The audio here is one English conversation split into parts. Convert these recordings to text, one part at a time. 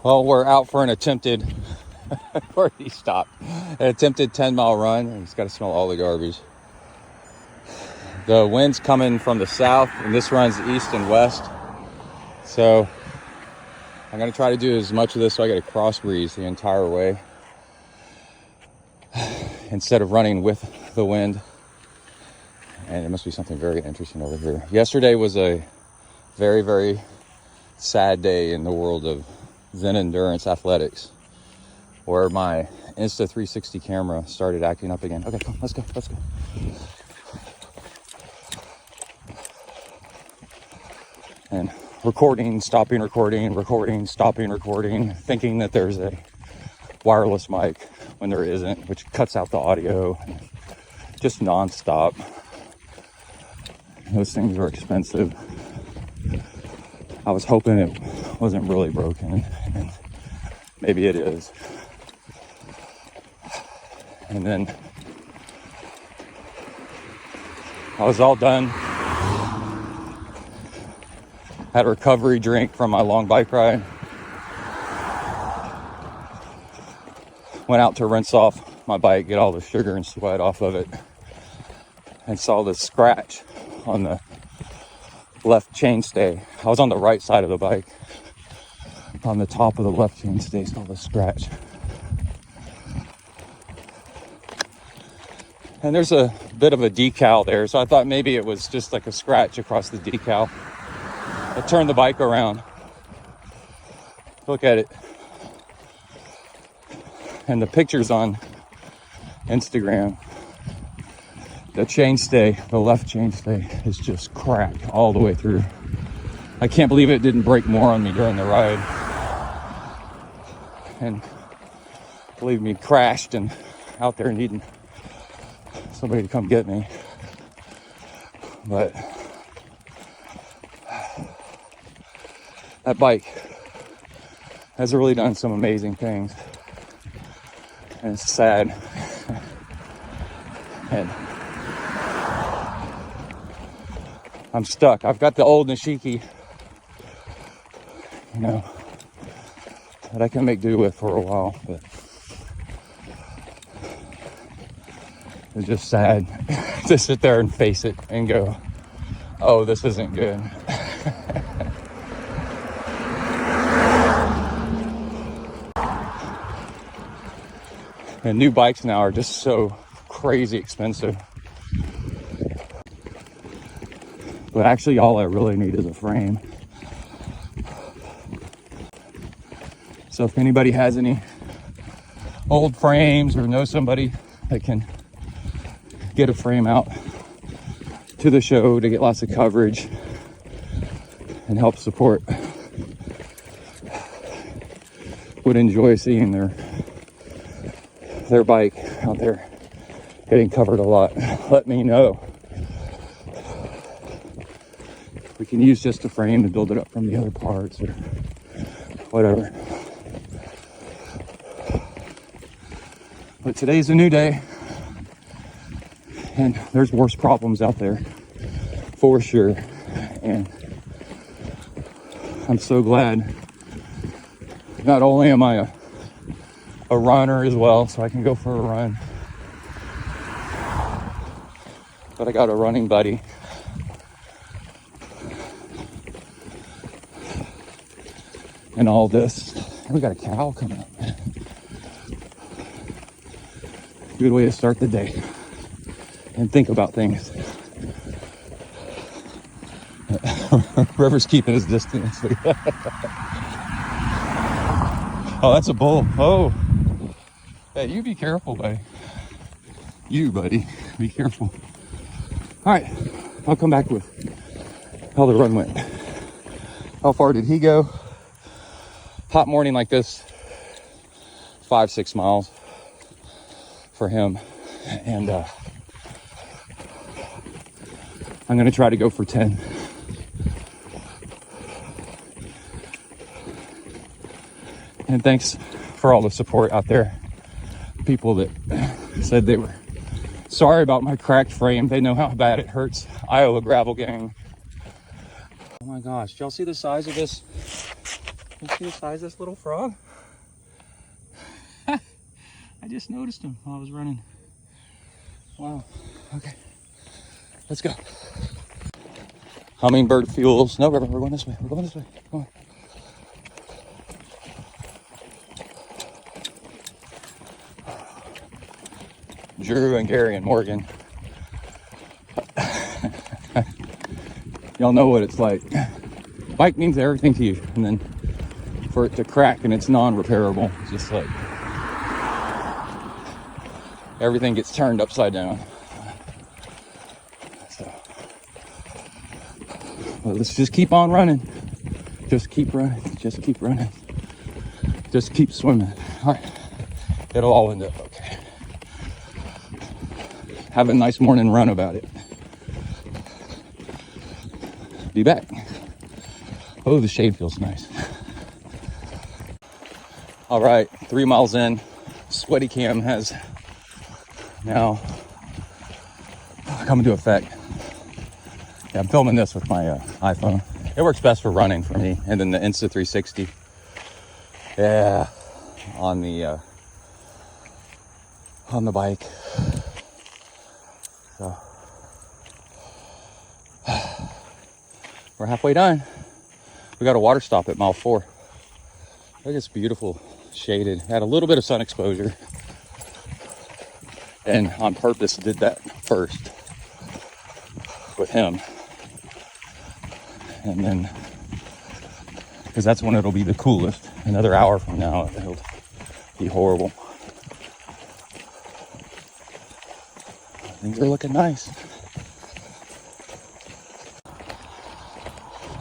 Well, we're out for an attempted, where he stopped, an attempted 10-mile run, and he's got to smell all the garbage. The wind's coming from the south, and this runs east and west. So I'm going to try to do as much of this so I get a cross breeze the entire way instead of running with the wind. And there must be something very interesting over here. Yesterday was a very, very sad day in the world of Zen endurance athletics, where my Insta360 camera started acting up again. Okay, come, let's go. And recording, stopping, thinking that there's a wireless mic when there isn't, which cuts out the audio, just nonstop. Those things are expensive. I was hoping it wasn't really broken, and maybe it is. And then I was all done. Had a recovery drink from my long bike ride. Went out to rinse off my bike, get all the sugar and sweat off of it, and saw this scratch on the left chainstay. I was on the right side of the bike. On the top of the left chainstay, saw the scratch. And there's a bit of a decal there, so I thought maybe it was just like a scratch across the decal. I turned the bike around. Look at it. And the pictures on Instagram, the chainstay, the left chainstay is just cracked all the way through. I can't believe it didn't break more on me during the ride. And believe me, crashed and out there needing somebody to come get me. But that bike has really done some amazing things. And it's sad. And I'm stuck. I've got the old Nishiki, that I can make do with for a while, but it's just sad to sit there and face it and go, oh, this isn't good. And new bikes now are just so crazy expensive. But actually all I really need is a frame. So if anybody has any old frames or knows somebody that can get a frame out to the show to get lots of coverage and help support, would enjoy seeing their bike out there getting covered a lot, let me know. We can use just a frame to build it up from the other parts or whatever. But today's a new day, and there's worse problems out there for sure. And I'm so glad not only am I a runner as well, so I can go for a run, but I got a running buddy. And all this. And we got a cow coming up. Good way to start the day and think about things. River's keeping his distance. Oh, that's a bull. Oh. Hey, you be careful, buddy. You, buddy. Be careful. All right. I'll come back with how the run went. How far did he go? Hot morning like this, 5-6 miles for him. And I'm going to try to go for 10. And thanks for all the support out there. People that said they were sorry about my cracked frame. They know how bad it hurts. Iowa Gravel Gang. Oh my gosh, y'all see the size of this You see the size of this little frog? I just noticed him while I was running. Wow. Okay. Let's go. Hummingbird fuels. No, we're going this way. We're going this way. Come on. Drew and Gary and Morgan. Y'all know what it's like. Bike means everything to you, and then for it to crack and it's non-repairable, it's just like everything gets turned upside down. So, well, let's just keep on running. Just keep running. Just keep running. Just keep swimming. All right, it'll all end up okay. Have a nice morning run about it. Be back. Oh, the shade feels nice. All right, 3 miles in. Sweaty cam has now come into effect. Yeah, I'm filming this with my iPhone. It works best for running for me. And then the Insta360. Yeah, on the bike. So we're halfway done. We got a water stop at mile 4. Look, it's beautiful, shaded. Had a little bit of sun exposure, and on purpose did that first with him, and then because that's when it'll be the coolest. Another hour from now, it'll be horrible. Things are looking nice.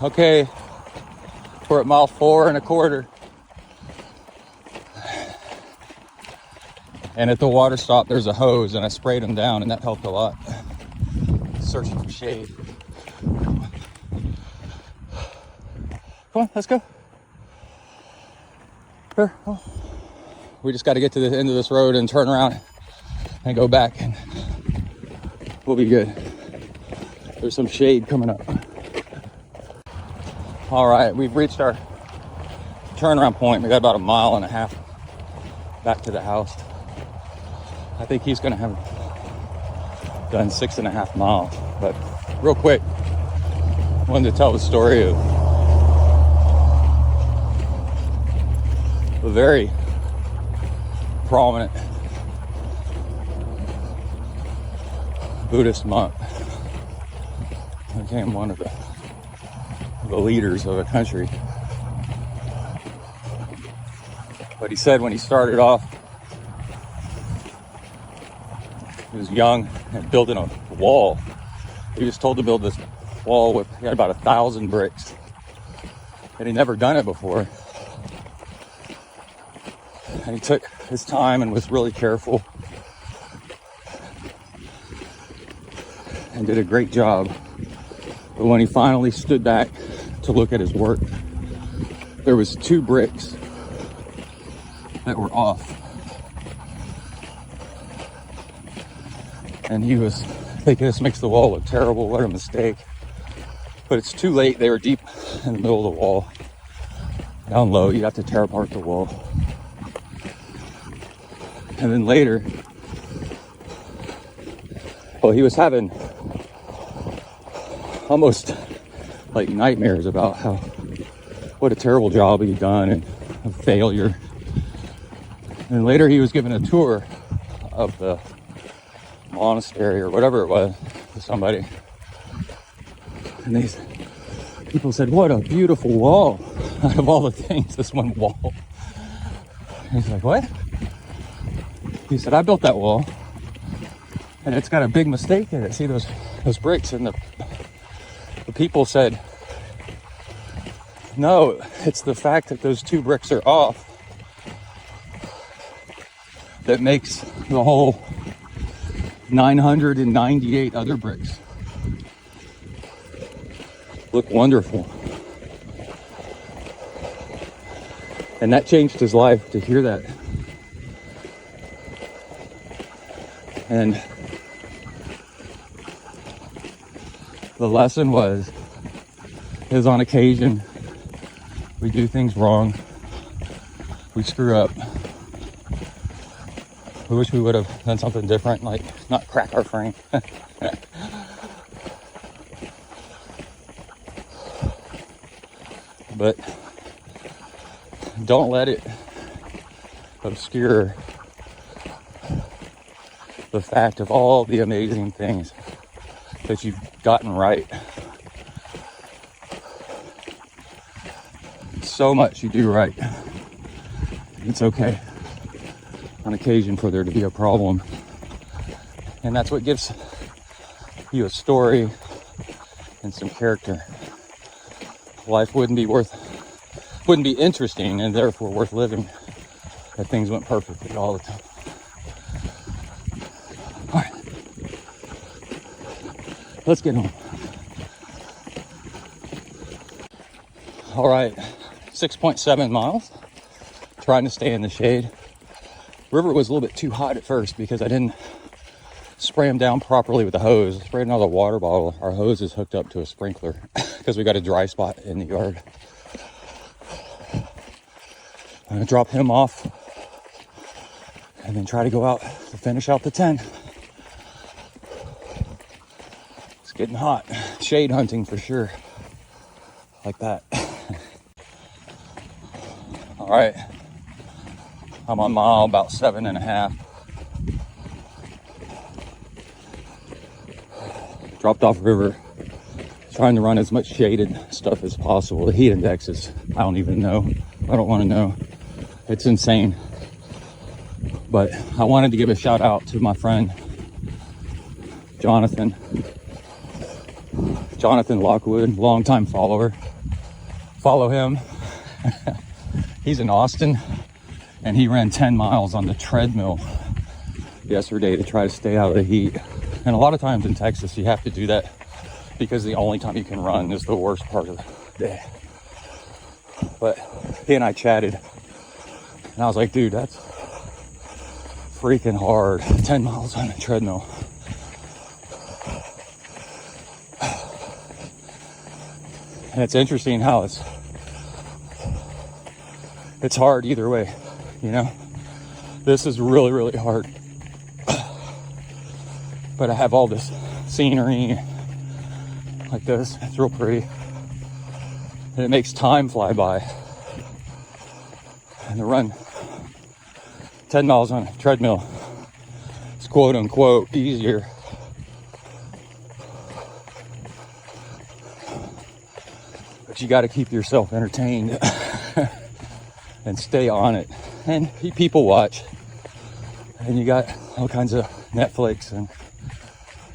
Okay, we're at mile 4.25. And at the water stop, there's a hose, and I sprayed them down, and that helped a lot. Searching for shade. Come on, let's go. Here. Oh. We just got to get to the end of this road and turn around and go back, and we'll be good. There's some shade coming up. All right, we've reached our turnaround point. We got about 1.5 miles back to the house. I think he's gonna have done 6.5 miles. But real quick, I wanted to tell the story of a very prominent Buddhist monk. Became one of the leaders of a country. But he said when he started off, he was young and building a wall. He was told to build this wall with, he had about 1,000 bricks. And he'd never done it before. And he took his time and was really careful. And did a great job. But when he finally stood back to look at his work, there was 2 bricks that were off. And he was thinking, this makes the wall look terrible, what a mistake. But it's too late, they were deep in the middle of the wall. Down low, you'd have to tear apart the wall. And then later, well, he was having almost like nightmares about what a terrible job he'd done and a failure. And later he was given a tour of the monastery or whatever it was to somebody. And these people said, what a beautiful wall. Out of all the things, this one wall. And he's like, what? He said, I built that wall. And it's got a big mistake in it. See those bricks? And the people said, no, it's the fact that those 2 bricks are off that makes the whole 998 other bricks look wonderful. And that changed his life to hear that. And the lesson was on occasion We do things wrong. We screw up. We wish we would have done something different, like not crack our frame. But don't let it obscure the fact of all the amazing things that you've gotten right. So much you do right. It's okay on occasion for there to be a problem. And that's what gives you a story and some character. Life wouldn't be interesting and therefore worth living if things went perfectly all the time. All right, let's get home. All right, 6.7 miles, trying to stay in the shade. River was a little bit too hot at first because I didn't spray them down properly with the hose. I sprayed another water bottle. Our hose is hooked up to a sprinkler because we got a dry spot in the yard. I'm gonna drop him off and then try to go out to finish out the 10. It's getting hot. Shade hunting for sure. Like that. All right. I'm on mile about 7.5. Dropped off river. Trying to run as much shaded stuff as possible. The heat index is, I don't even know. I don't want to know. It's insane. But I wanted to give a shout out to my friend, Jonathan Lockwood, longtime follower. Follow him. He's in Austin and he ran 10 miles on the treadmill yesterday to try to stay out of the heat. And a lot of times in Texas, you have to do that because the only time you can run is the worst part of the day. But he and I chatted and I was like, dude, that's freaking hard. 10 miles on a treadmill. And it's interesting how it's hard either way, you know? This is really, really hard. But I have all this scenery like this. It's real pretty. And it makes time fly by. And to run 10 miles on a treadmill is quote unquote easier. But you got to keep yourself entertained and stay on it. And people watch. And you got all kinds of Netflix and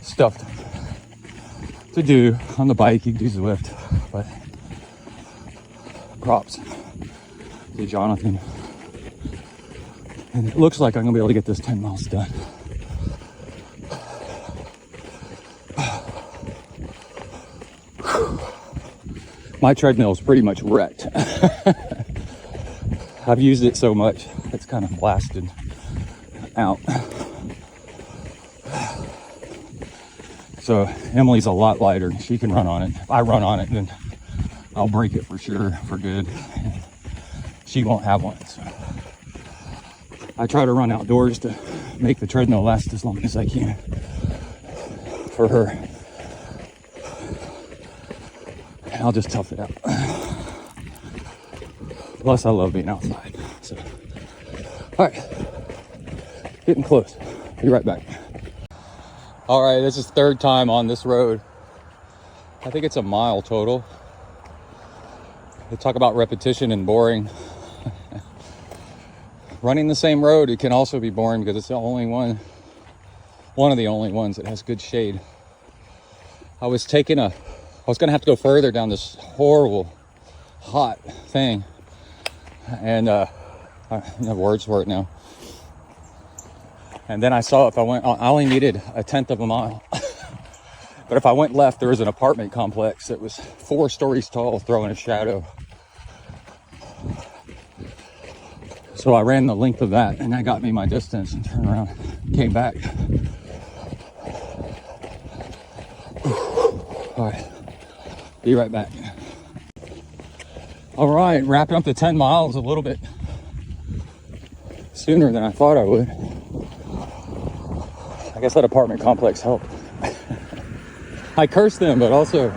stuff to do on the bike. You can do Zwift, but props to Jonathan. And it looks like I'm gonna be able to get this 10 miles done. My treadmill is pretty much wrecked. I've used it so much, it's kind of blasted out. So Emily's a lot lighter. She can run on it. If I run on it, then I'll break it for sure, for good. She won't have one. So I try to run outdoors to make the treadmill last as long as I can for her. And I'll just tough it out. Plus, I love being outside. So, all right, getting close. Be right back. All right, this is third time on this road. I think it's a mile total. They talk about repetition and boring. Running the same road, it can also be boring because it's the only one of the only ones that has good shade. I was gonna have to go further down this horrible, hot thing. And I don't have words for it now. And then I saw I only needed 1/10 of a mile. But if I went left, there was an apartment complex that was 4 stories tall, throwing a shadow. So I ran the length of that, and that got me my distance, and turned around, came back. All right, be right back. All right, wrapping up the 10 miles a little bit sooner than I thought I would. I guess that apartment complex helped. I cursed them, but also,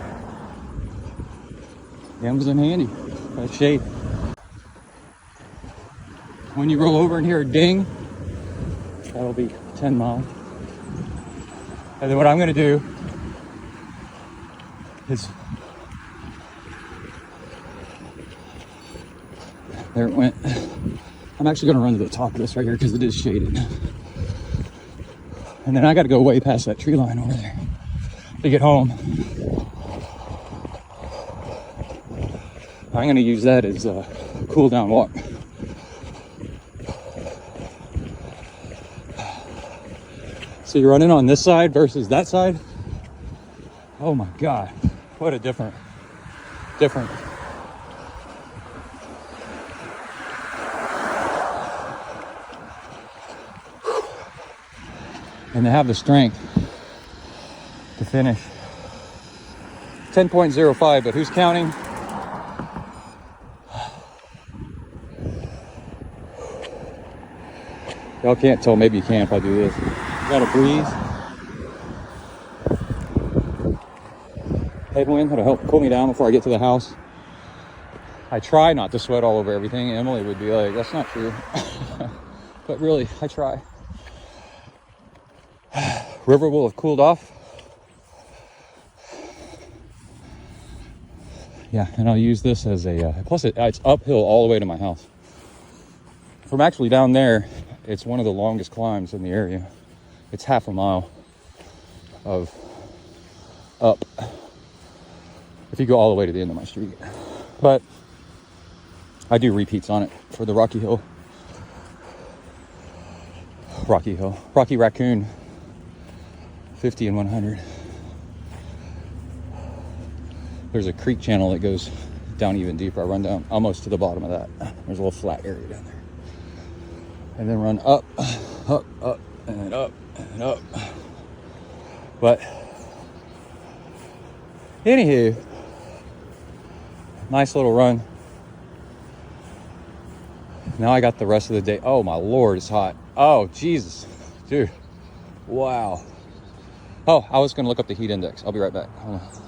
yeah, it was in handy. That shade. When you roll over and hear a ding, that'll be 10 miles. And then what I'm gonna do is, there it went. I'm actually gonna run to the top of this right here because it is shaded. And then I gotta go way past that tree line over there to get home. I'm gonna use that as a cool down walk. So you're running on this side versus that side. Oh my God, what a different. And they have the strength to finish 10.05, but who's counting? Y'all can't tell, maybe you can if I do this. Got a breeze. Headwind that'll help cool me down before I get to the house. I try not to sweat all over everything. Emily would be like, that's not true. But really, I try. River will have cooled off. Yeah, and I'll use this as a, plus it's uphill all the way to my house. From actually down there, it's one of the longest climbs in the area. It's half a mile of up if you go all the way to the end of my street. But I do repeats on it for the Rocky Raccoon 50 and 100. There's a creek channel that goes down even deeper. I run down almost to the bottom of that. There's a little flat area down there. And then run up, and then up, and up. But, anywho, nice little run. Now I got the rest of the day. Oh my Lord, it's hot. Oh, Jesus. Dude, wow. Oh, I was gonna look up the heat index. I'll be right back. Hold on.